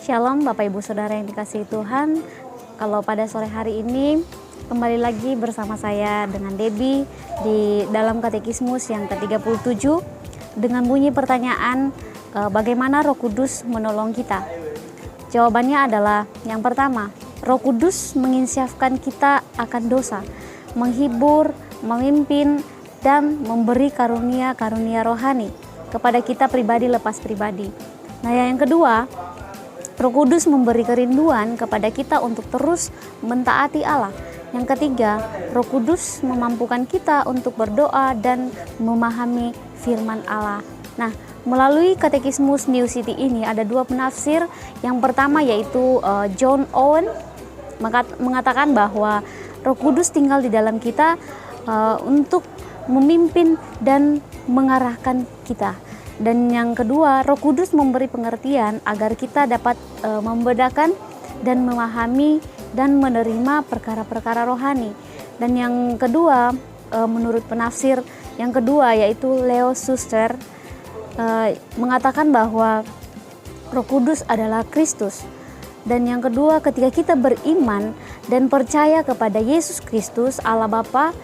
Shalom Bapak Ibu Saudara yang dikasihi Tuhan. Kalau pada sore hari ini kembali lagi bersama saya dengan Debbie di dalam Katekismus yang ke-37 dengan bunyi pertanyaan, bagaimana Roh Kudus menolong kita? Jawabannya adalah yang pertama, Roh Kudus menginsyafkan kita akan dosa, menghibur, memimpin, dan memberi karunia-karunia rohani kepada kita pribadi lepas pribadi. Nah, yang kedua, Roh Kudus memberi kerinduan kepada kita untuk terus mentaati Allah. Yang ketiga, Roh Kudus memampukan kita untuk berdoa dan memahami firman Allah. Nah, melalui Katekismus New City ini ada dua penafsir. Yang pertama yaitu John Owen mengatakan bahwa Roh Kudus tinggal di dalam kita untuk memimpin dan mengarahkan kita. Dan yang kedua, Roh Kudus memberi pengertian agar kita dapat membedakan dan memahami dan menerima perkara-perkara rohani. Dan yang kedua, menurut penafsir yang kedua yaitu Leo Suster mengatakan bahwa Roh Kudus adalah Kristus. Dan yang kedua, ketika kita beriman dan percaya kepada Yesus Kristus, Allah Bapa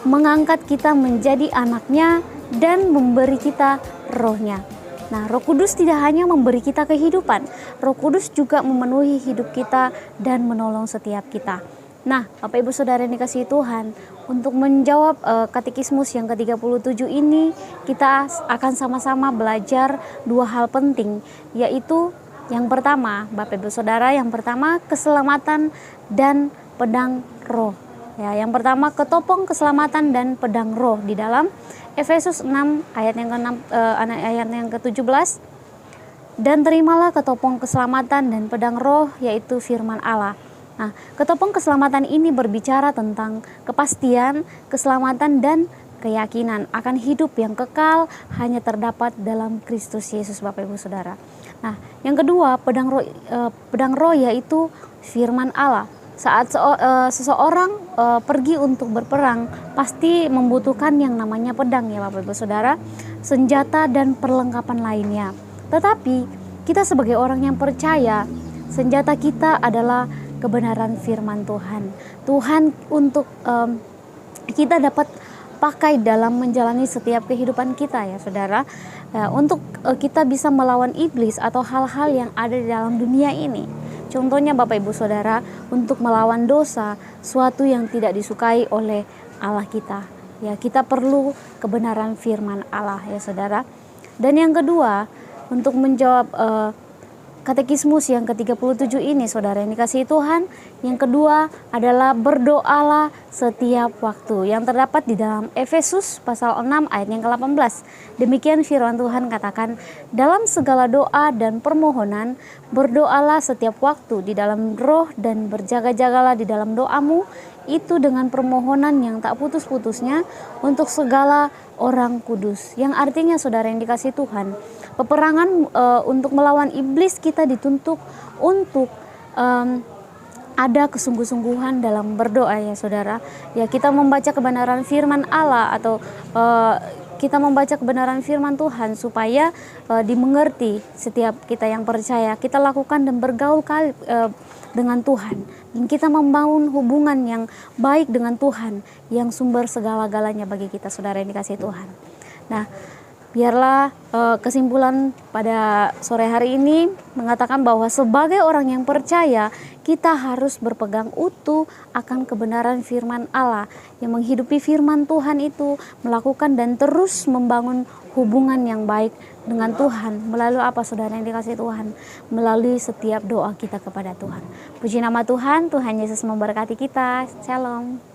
mengangkat kita menjadi anaknya dan memberi kita rohnya. Nah, Roh Kudus tidak hanya memberi kita kehidupan, Roh Kudus juga memenuhi hidup kita dan menolong setiap kita. Nah, Bapak Ibu Saudara yang dikasihi Tuhan, untuk menjawab Katekismus yang ke-37 ini, kita akan sama-sama belajar dua hal penting, yaitu yang pertama, Bapak Ibu Saudara, yang pertama keselamatan dan pedang roh. Ya, yang pertama ketopong keselamatan dan pedang roh di dalam Efesus 6 ayat yang ke-17. Dan terimalah ketopong keselamatan dan pedang roh, yaitu firman Allah. Nah, ketopong keselamatan ini berbicara tentang kepastian, keselamatan dan keyakinan akan hidup yang kekal hanya terdapat dalam Kristus Yesus, Bapak Ibu Saudara. Nah, yang kedua, pedang roh yaitu firman Allah. Saat seseorang pergi untuk berperang, pasti membutuhkan yang namanya pedang, ya Bapak Ibu Saudara, senjata dan perlengkapan lainnya. Tetapi kita sebagai orang yang percaya, senjata kita adalah kebenaran firman Tuhan. Tuhan untuk kita dapat pakai dalam menjalani setiap kehidupan kita, ya Saudara, untuk kita bisa melawan iblis atau hal-hal yang ada di dalam dunia ini. Contohnya Bapak Ibu Saudara, untuk melawan dosa, suatu yang tidak disukai oleh Allah kita. Ya, kita perlu kebenaran firman Allah, ya Saudara. Dan yang kedua, untuk menjawab Katekismus yang ke-37 ini, Saudara yang dikasihi Tuhan, yang kedua adalah berdoalah setiap waktu, yang terdapat di dalam Efesus pasal 6 ayat yang ke-18. Demikian firman Tuhan katakan, dalam segala doa dan permohonan berdoalah setiap waktu di dalam roh dan berjaga-jagalah di dalam doamu itu dengan permohonan yang tak putus-putusnya untuk segala orang kudus. Yang artinya, Saudara yang dikasihi Tuhan, peperangan untuk melawan iblis kita dituntut untuk ada kesungguh-sungguhan dalam berdoa, ya Saudara. Ya, kita membaca kebenaran firman Allah atau kita membaca kebenaran firman Tuhan supaya dimengerti setiap kita yang percaya. Kita lakukan dan bergaul dengan Tuhan, dan kita membangun hubungan yang baik dengan Tuhan yang sumber segala-galanya bagi kita, Saudara yang dikasihi Tuhan. Nah, biarlah kesimpulan pada sore hari ini mengatakan bahwa sebagai orang yang percaya, kita harus berpegang utuh akan kebenaran firman Allah, yang menghidupi firman Tuhan itu, melakukan dan terus membangun hubungan yang baik dengan Tuhan. Melalui apa, Saudara yang dikasihi Tuhan? Melalui setiap doa kita kepada Tuhan. Puji nama Tuhan, Tuhan Yesus memberkati kita. Shalom.